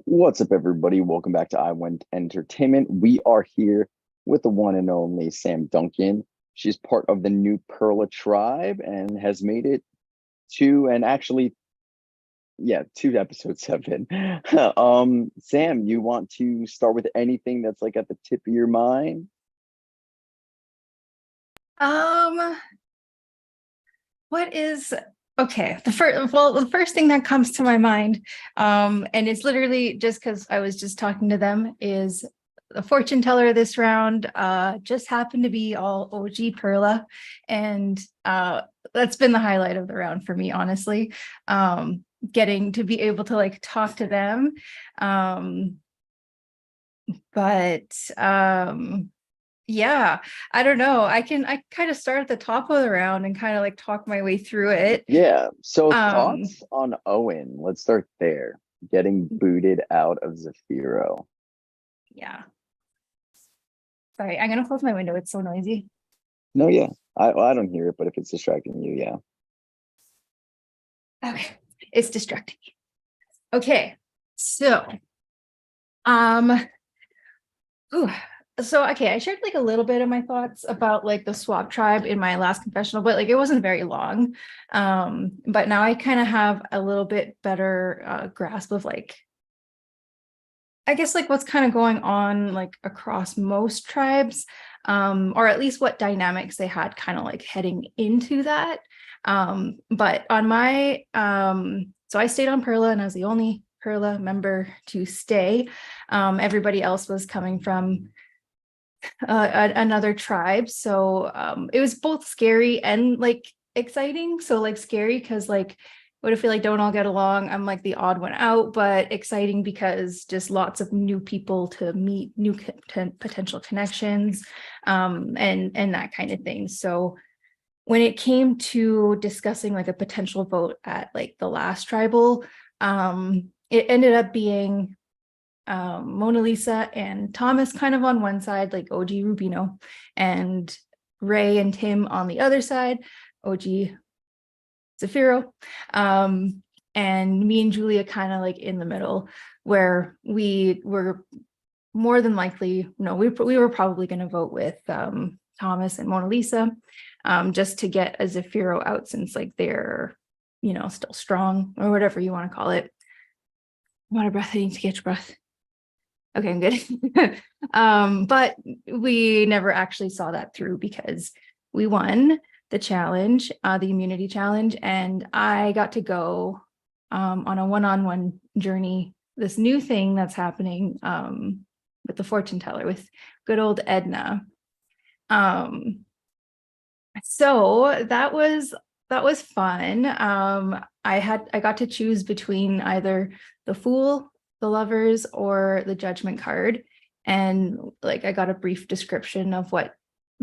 What's up, everybody? Welcome back to I Went Entertainment. We are here with the one and only Sam Duncan. She's part of the new Perla tribe and has made it to, and actually, yeah, two episodes have been. Sam, you want to start with anything that's like at the tip of your mind? Um, what is okay? The first thing that comes to my mind, and it's literally just because I was just talking to them, is the fortune teller this round just happened to be all OG Perla, and that's been the highlight of the round for me, honestly. Getting to be able to like talk to them. But yeah, I don't know. I kind of start at the top of the round and kind of like talk my way through it. Yeah. So Um, thoughts on Owen? Let's start there. Getting booted out of Zafiro. yeah. Sorry, I'm gonna close my window. It's so noisy. No, yeah. I don't hear it, but if it's distracting you, yeah. Okay, it's distracting. Okay, so um, ooh, okay, I shared like a little bit of my thoughts about like the swap tribe in my last confessional, but like it wasn't very long. But now I kind of have a little bit better grasp of like I guess like what's kind of going on like across most tribes, or at least what dynamics they had kind of like heading into that. But on my so I stayed on Perla and I was the only Perla member to stay. Everybody else was coming from another tribe. So it was both scary and like exciting. So like scary because like what if we like don't all get along? I'm like the odd one out, but exciting because just lots of new people to meet, new potential connections, and that kind of thing. So when it came to discussing like a potential vote at like the last tribal, it ended up being Mona Lisa and Thomas kind of on one side, like OG Rubino, and Ray and Tim on the other side, OG Zafiro. And me and Julia kind of like in the middle, where we were more than likely, no, we were probably going to vote with Thomas and Mona Lisa, just to get a Zafiro out since like they're, still strong or whatever you want to call it. I'm out of breath. I need to get your breath. Okay, I'm good. But we never actually saw that through because we won the challenge, the immunity challenge, and I got to go on a one-on-one journey, this new thing that's happening with the fortune teller with good old Edna. Um, so that was fun. I got to choose between either the Fool, the Lovers, or the Judgment card, and like I got a brief description of what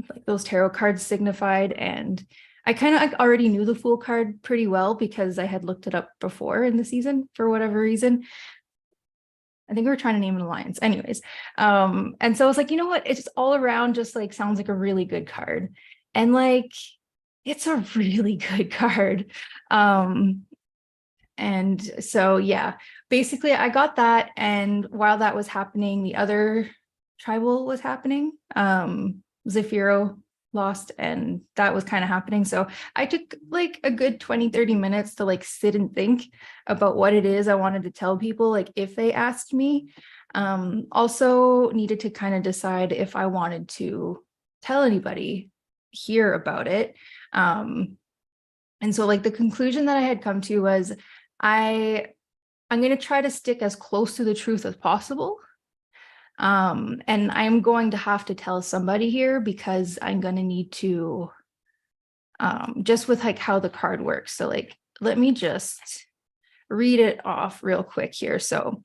like those tarot cards signified, and I kind of like, already knew the Fool card pretty well because I had looked it up before in the season for whatever reason. I think we were trying to name an alliance, anyways. And so I was like, you know what? It's just all around just like sounds like a really good card, and like it's a really good card. And so yeah, basically I got that, and while that was happening, the other tribal was happening. Zafiro lost, and that was kind of happening. So I took like a good 20-30 minutes to like sit and think about what it is I wanted to tell people, like if they asked me. Also needed to kind of decide if I wanted to tell anybody here about it. And so like the conclusion that I had come to was I'm going to try to stick as close to the truth as possible. And I'm going to have to tell somebody here because I'm going to need to, just with like how the card works. So like, let me just read it off real quick here. So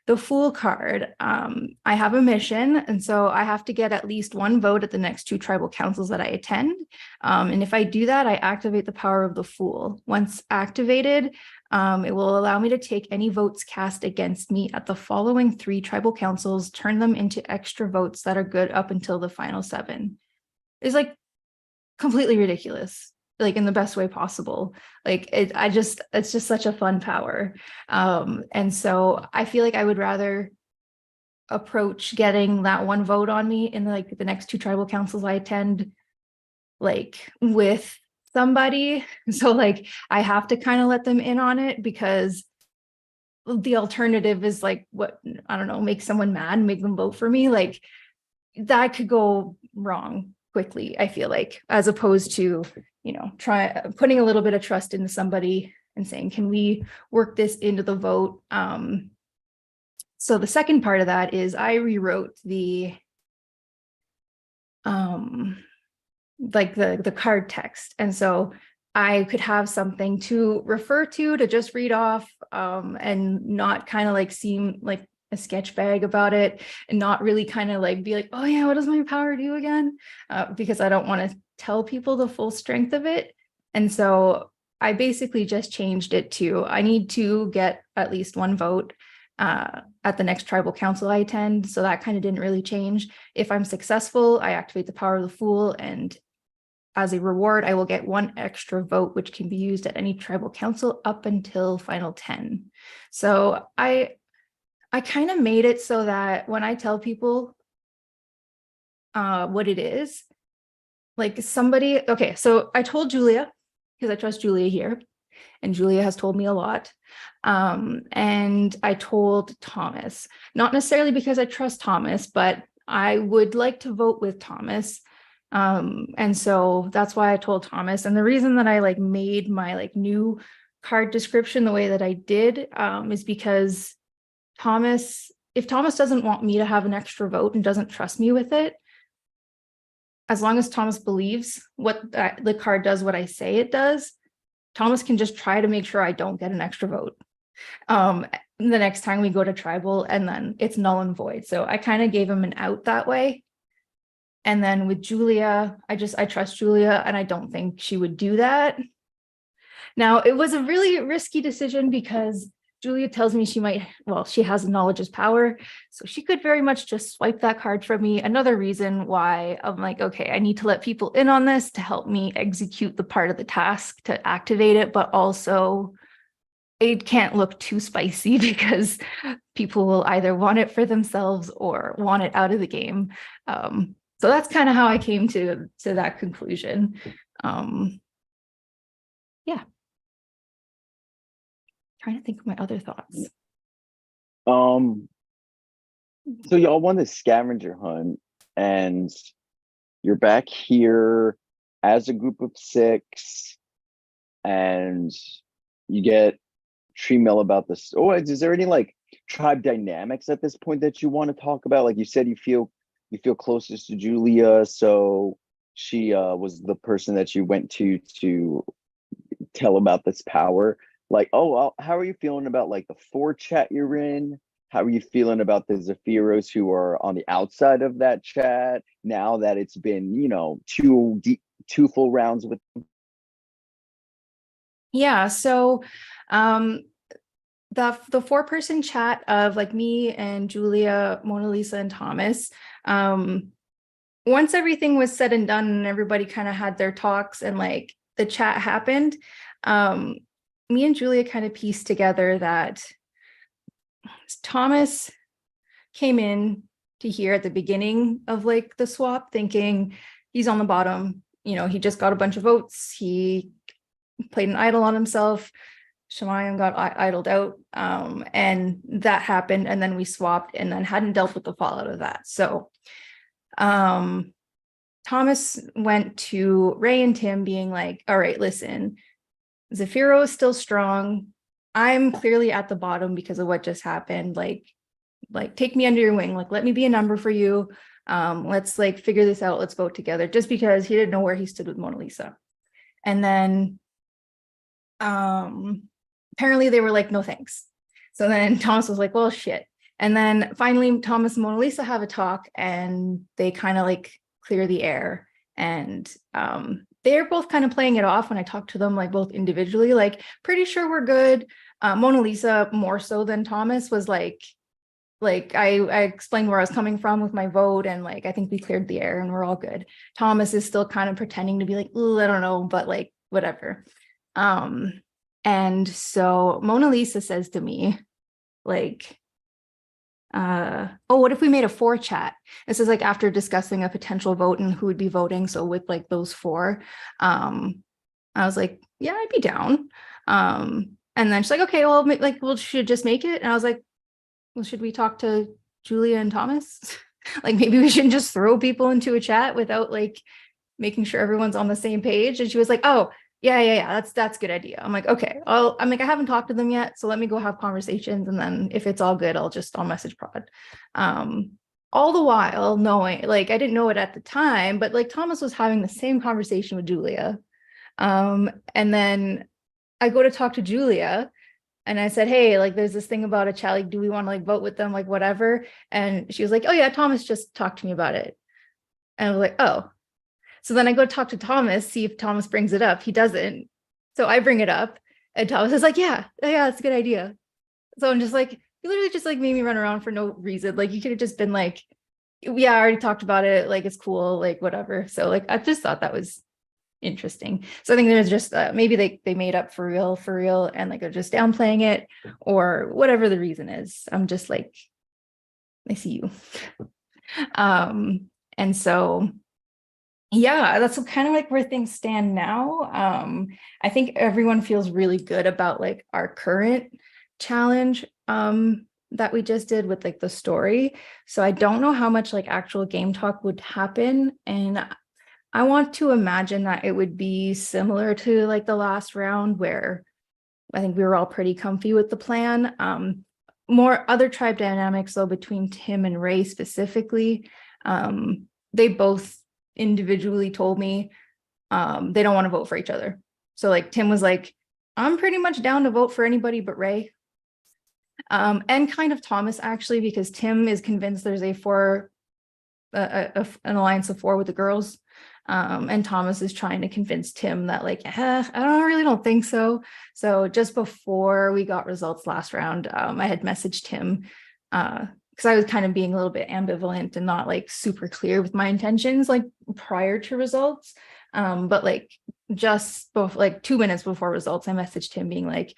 the Fool card, I have a mission, and so I have to get at least one vote at the next two tribal councils that I attend. And if I do that, I activate the power of the Fool. Once activated, it will allow me to take any votes cast against me at the following three tribal councils, turn them into extra votes that are good up until the final seven. It's like completely ridiculous. like in the best way possible. Like it's just such a fun power. And so I feel like I would rather approach getting that one vote on me in like the next two tribal councils I attend, like with somebody. So like I have to kind of let them in on it, because the alternative is like, what, I don't know, make someone mad, make them vote for me. Like that could go wrong quickly, I feel like, as opposed to, try putting a little bit of trust into somebody and saying, can we work this into the vote? So the second part of that is I rewrote the like the card text. And so I could have something to refer to just read off, and not kind of like seem like a sketch bag about it, and not really kind of like be like, oh yeah, what does my power do again? Because I don't want to tell people the full strength of it. And so I basically just changed it to, I need to get at least one vote at the next tribal council I attend. So that kind of didn't really change. If I'm successful, I activate the power of the Fool, and as a reward, I will get one extra vote, which can be used at any tribal council up until final 10. So I kind of made it so that when I tell people what it is, like somebody, okay, so I told Julia, because I trust Julia here, and Julia has told me a lot. And I told Thomas, not necessarily because I trust Thomas, but I would like to vote with Thomas. And so that's why I told Thomas. And the reason that I like made my like new card description the way that I did is because if Thomas doesn't want me to have an extra vote and doesn't trust me with it, as long as Thomas believes what the card does, what I say it does, Thomas can just try to make sure I don't get an extra vote the next time we go to tribal, and then it's null and void. So I kind of gave him an out that way. And then with Julia, I trust Julia, and I don't think she would do that. Now, it was a really risky decision because Julia tells me she has knowledge is power. So she could very much just swipe that card from me. Another reason why I'm like, okay, I need to let people in on this to help me execute the part of the task to activate it, but also it can't look too spicy because people will either want it for themselves or want it out of the game. So that's kind of how I came to that conclusion. Yeah. Trying to think of my other thoughts. So y'all won the scavenger hunt, and you're back here as a group of 6, and you get tree mill about this. Oh, is there any like tribe dynamics at this point that you want to talk about? Like you said, you feel closest to Julia, so she was the person that you went to tell about this power. Like, how are you feeling about like the 4 chat you're in? How are you feeling about the Zephyros who are on the outside of that chat now that it's been, 2 full rounds with them? Yeah, so the 4-person chat of like me and Julia, Mona Lisa, and Thomas, once everything was said and done and everybody kind of had their talks and like the chat happened, me and Julia kind of pieced together that Thomas came in to here at the beginning of like the swap thinking he's on the bottom, he just got a bunch of votes, he played an idol on himself, Shemayim got idled out, and that happened, and then we swapped and then hadn't dealt with the fallout of that. So Thomas went to Ray and Tim being like, all right, listen, Zephyro is still strong. I'm clearly at the bottom because of what just happened. Like take me under your wing. Like, let me be a number for you. Let's like figure this out. Let's vote together, just because he didn't know where he stood with Mona Lisa. And then apparently they were like, no, thanks. So then Thomas was like, well, shit. And then finally, Thomas and Mona Lisa have a talk, and they kind of like clear the air. And they're both kind of playing it off when I talk to them, like both individually, like pretty sure we're good. Mona Lisa more so than Thomas was like I explained where I was coming from with my vote, and like I think we cleared the air and we're all good. Thomas is still kind of pretending to be like, oh, I don't know, but like whatever. And so Mona Lisa says to me, like, oh, what if we made a 4 chat? This is like after discussing a potential vote and who would be voting. So with like those 4, I was like, yeah, I'd be down. And then she's like, okay, well, like, we'll should just make it. And I was like, well, should we talk to Julia and Thomas? Like, maybe we shouldn't just throw people into a chat without like making sure everyone's on the same page. And she was like, oh, yeah, that's a good idea. I'm like, okay, I'm like, I haven't talked to them yet, so let me go have conversations, and then if it's all good, I'll message Prod. All the while knowing, like, I didn't know it at the time, but like Thomas was having the same conversation with Julia. And then I go to talk to Julia and I said, hey, like, there's this thing about a chat, like, do we want to like vote with them, like whatever? And she was like, oh yeah, Thomas just talked to me about it. And I was like, oh. So then I go talk to Thomas, see if Thomas brings it up. He doesn't. So I bring it up and Thomas is like, yeah, that's a good idea. So I'm just like, you literally just like made me run around for no reason. Like, you could have just been like, yeah, I already talked about it. Like, it's cool, like whatever. So like, I just thought that was interesting. So I think there's just maybe they made up for real, and like they're just downplaying it or whatever the reason is. I'm just like, I see you. And so yeah, that's kind of like where things stand now. I think everyone feels really good about like our current challenge that we just did with like the story. So I don't know how much like actual game talk would happen. And I want to imagine that it would be similar to like the last round where I think we were all pretty comfy with the plan. More other tribe dynamics though between Tim and Ray specifically. They both individually told me they don't want to vote for each other. So like Tim was like, I'm pretty much down to vote for anybody but Ray. And kind of Thomas actually, because Tim is convinced there's an alliance of 4 with the girls. And Thomas is trying to convince Tim that like, I don't think so. So just before we got results last round, I had messaged him because I was kind of being a little bit ambivalent and not like super clear with my intentions like prior to results. But like just like 2 minutes before results, I messaged him being like,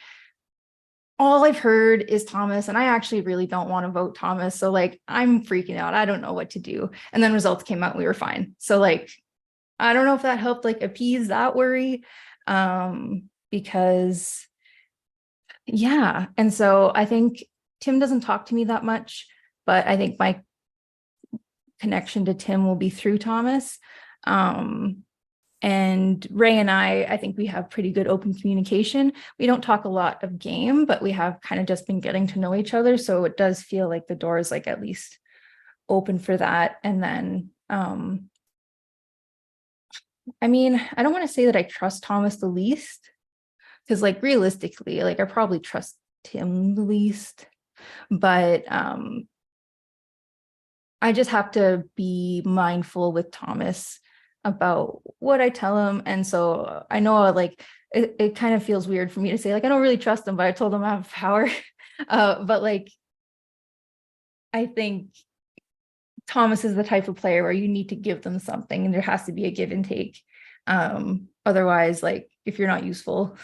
all I've heard is Thomas, and I actually really don't want to vote Thomas. So like, I'm freaking out. I don't know what to do. And then results came out, we were fine. So like, I don't know if that helped like appease that worry. Because yeah. And so I think Tim doesn't talk to me that much, but I think my connection to Tim will be through Thomas. And Ray and I think we have pretty good open communication. We don't talk a lot of game, but we have kind of just been getting to know each other. So it does feel like the door is like at least open for that. And then, I mean, I don't want to say that I trust Thomas the least, because like realistically, like I probably trust Tim the least, but I just have to be mindful with Thomas about what I tell him. And so I know like it kind of feels weird for me to say like I don't really trust him, but I told him I have power. But like I think Thomas is the type of player where you need to give them something and there has to be a give and take. Otherwise, like if you're not useful,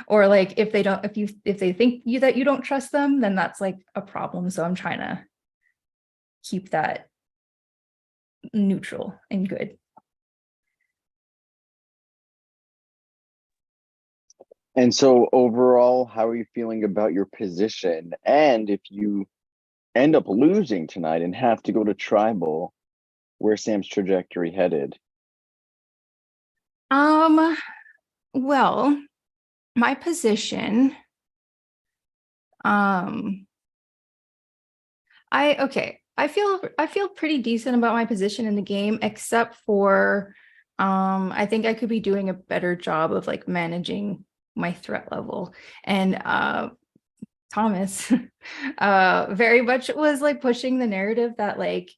or like if they think that you don't trust them, then that's like a problem. So I'm trying to keep that neutral and good. And so overall, how are you feeling about your position? And if you end up losing tonight and have to go to tribal, where's Sam's trajectory headed? Well, my position, I feel pretty decent about my position in the game, except for I think I could be doing a better job of like managing my threat level. And Thomas very much was like pushing the narrative that like,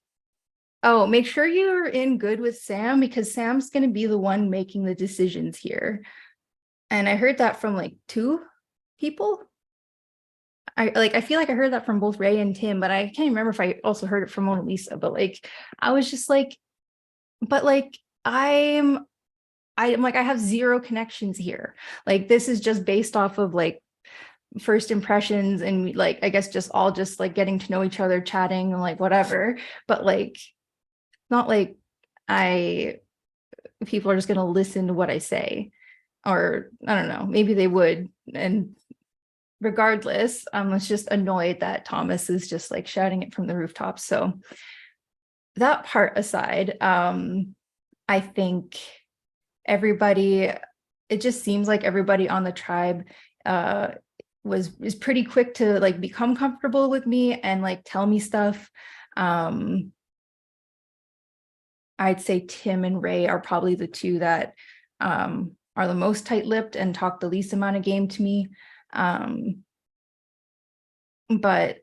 oh, make sure you're in good with Sam because Sam's going to be the one making the decisions here. And I heard that from like 2 people. I feel like I heard that from both Ray and Tim, but I can't remember if I also heard it from Mona Lisa. But like I was just like, but like I'm I'm like, I have zero connections here. Like, this is just based off of like first impressions and like, I guess just all just like getting to know each other, chatting and like whatever. But like, not like people are just going to listen to what I say, or I don't know, maybe they would. And regardless, I was just annoyed that Thomas is just like shouting it from the rooftops. So that part aside, I think everybody, it just seems like everybody on the tribe is pretty quick to like become comfortable with me and like tell me stuff. I'd say Tim and Ray are probably the two that are the most tight-lipped and talk the least amount of game to me. But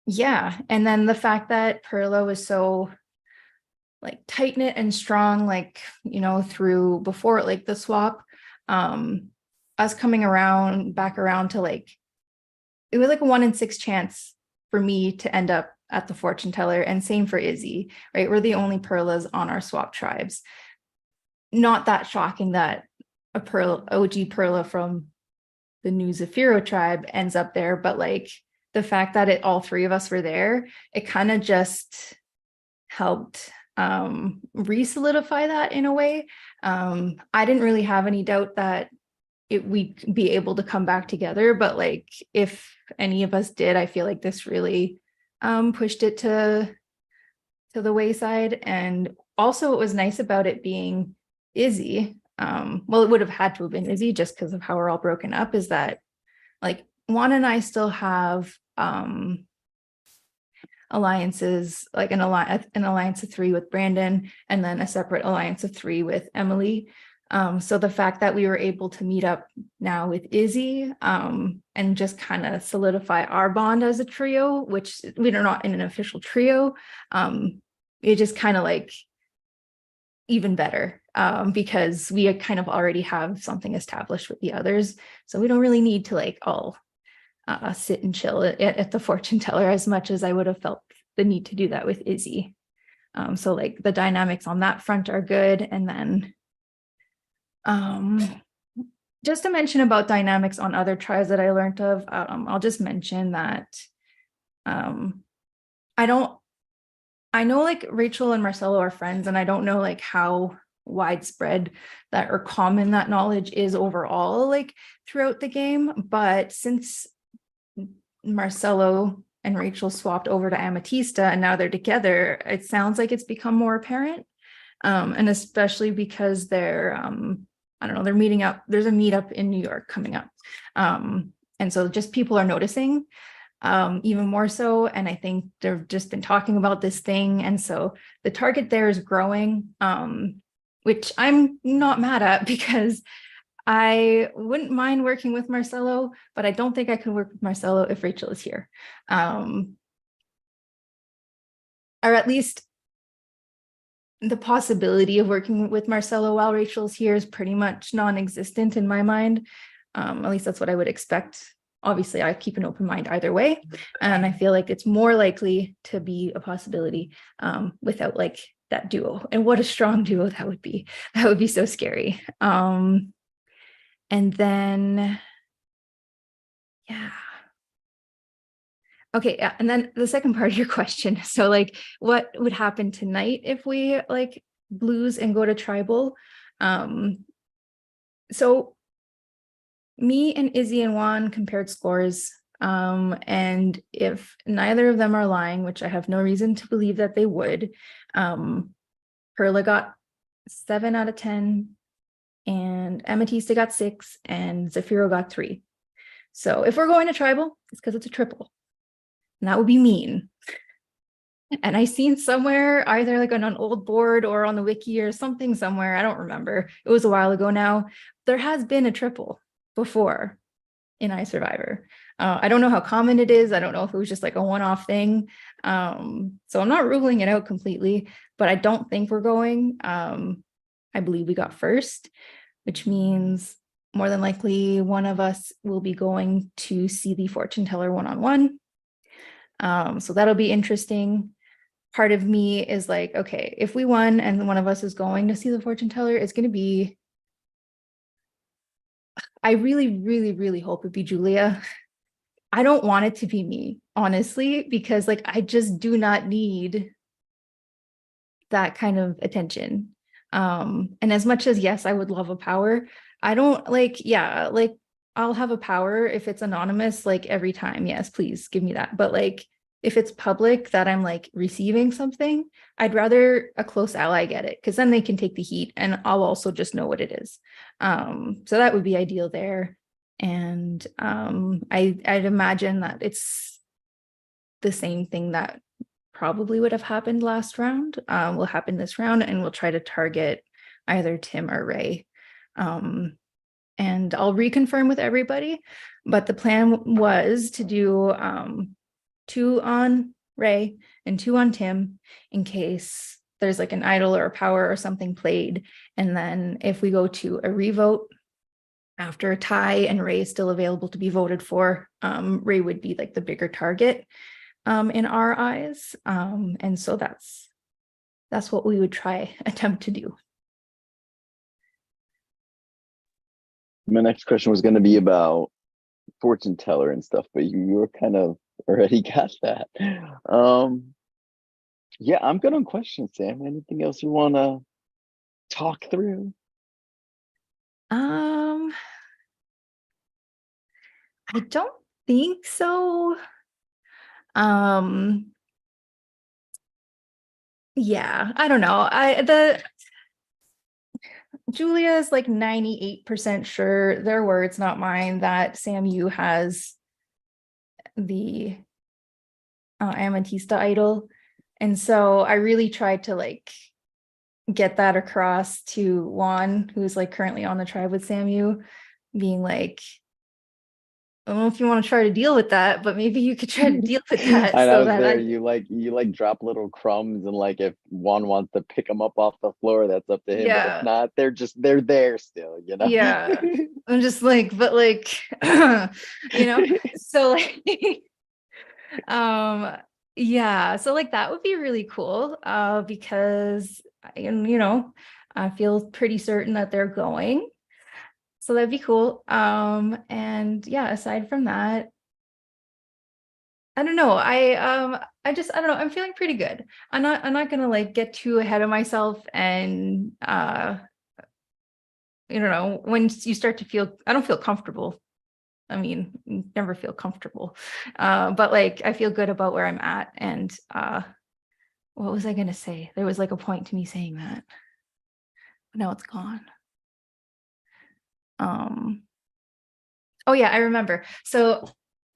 yeah, and then the fact that Perla was so like tight-knit and strong, like, you know, through before like the swap, us coming back around to like, it was like a 1 in 6 chance for me to end up at the fortune teller, and same for Izzy, right? We're the only Perlas on our swap tribes. Not that shocking that a OG Perla from the new Zafiro tribe ends up there, but like the fact that all three of us were there, it kind of just helped re-solidify that in a way. I didn't really have any doubt that we'd be able to come back together, but like if any of us did, I feel like this really pushed it to the wayside. And also what was nice about it being Izzy, well, it would have had to have been Izzy just because of how we're all broken up, is that like Juan and I still have alliances, like an alliance of 3 with Brandon, and then a separate alliance of 3 with Emily. So the fact that we were able to meet up now with Izzy and just kind of solidify our bond as a trio, which we are not in an official trio, it just kind of like even better because we kind of already have something established with the others. So we don't really need to like all sit and chill at the fortune teller as much as I would have felt the need to do that with Izzy. So like the dynamics on that front are good. And then just to mention about dynamics on other tribes that I learned of, I'll just mention that I know like Rachel and Marcelo are friends, and I don't know like how widespread that or common that knowledge is overall like throughout the game. But since Marcelo and Rachel swapped over to Ametista and now they're together, it sounds like it's become more apparent. And especially because they're I don't know, they're meeting up. There's a meetup in New York coming up. And so just people are noticing even more so. And I think they've just been talking about this thing. And so the target there is growing, which I'm not mad at because I wouldn't mind working with Marcelo, but I don't think I could work with Marcelo if Rachel is here. Or at least the possibility of working with Marcelo while Rachel's here is pretty much non-existent in my mind. At least that's what I would expect. Obviously, I keep an open mind either way. And I feel like it's more likely to be a possibility without like that duo. And what a strong duo that would be. That would be so scary. And then, yeah. Okay, yeah. And then the second part of your question. So like, what would happen tonight if we like blues and go to tribal? So me and Izzy and Juan compared scores. And if neither of them are lying, which I have no reason to believe that they would, Perla got 7 out of 10, and Ametista got 6, and Zafiro got 3. So if we're going to tribal, it's because it's a triple. And that would be mean. And I seen somewhere, either like on an old board or on the wiki or something somewhere, I don't remember. It was a while ago now. There has been a triple before in iSurvivor. I don't know how common it is. I don't know if it was just like a one-off thing. So I'm not ruling it out completely, but I don't think we're going. I believe we got first, which means more than likely one of us will be going to see the fortune teller one-on-one. So that'll be interesting. part of me is like, okay, if we won and one of us is going to see the fortune teller, it's going to be, I really, really, really hope it be Julia. I don't want it to be me, honestly, because like I just do not need that kind of attention. And as much as yes, I would love a power, I don't like, yeah, like I'll have a power if it's anonymous, like every time. Yes, please give me that. But like if it's public that I'm like receiving something, I'd rather a close ally get it because then they can take the heat and I'll also just know what it is. So that would be ideal there. And I'd imagine that it's the same thing that probably would have happened last round will happen this round, and we'll try to target either Tim or Ray. And I'll reconfirm with everybody, but the plan was to do 2 on Ray and 2 on Tim in case there's like an idol or a power or something played. And then if we go to a revote after a tie and Ray is still available to be voted for, Ray would be like the bigger target in our eyes. And so that's what we would attempt to do. My next question was going to be about fortune teller and stuff, but you were kind of already got that. Yeah, I'm good on questions, Sam. Anything else you want to talk through? I don't think so. Yeah, I don't know. Julia is like 98% sure, their words, not mine, that Sam Yu has the Amethysta idol. And so I really tried to like get that across to Juan, who's like currently on the tribe with Sam Yu, being like, I don't know if you want to try to deal with that, but maybe you could try to deal with that And I so was that there. You drop little crumbs, and like if one wants to pick them up off the floor, that's up to him. But if yeah, not, they're there still. yeah. I'm just like, but like, so like, yeah, so like that would be really cool, because I feel pretty certain that they're going. So that'd be cool. And yeah, aside from that, I don't know. I don't know. I'm feeling pretty good. I'm not gonna like get too ahead of myself and when you start to feel, I don't feel comfortable. I mean, you never feel comfortable. But like I feel good about where I'm at. And what was I gonna say? There was like a point to me saying that. But now it's gone. Oh yeah, I remember. So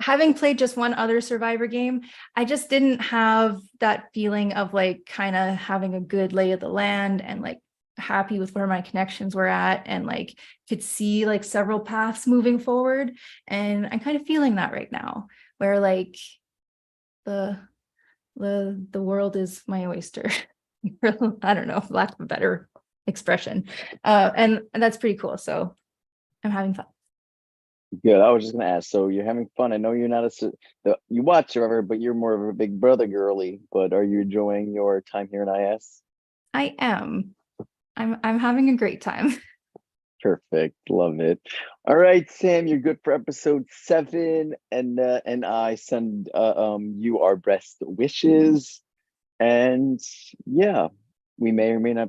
having played just one other Survivor game, I just didn't have that feeling of like kind of having a good lay of the land and like happy with where my connections were at and like could see like several paths moving forward. And I'm kind of feeling that right now, where like the world is my oyster. I don't know, lack of a better expression. And that's pretty cool. So I'm having fun. Good. I was just gonna ask. So you're having fun. I know you're not you watch Survivor, but you're more of a Big Brother girly. But are you enjoying your time here in IS? I am. I'm having a great time. Perfect. Love it. All right, Sam, you're good for episode 7, and I send you our best wishes. And yeah, we may or may not be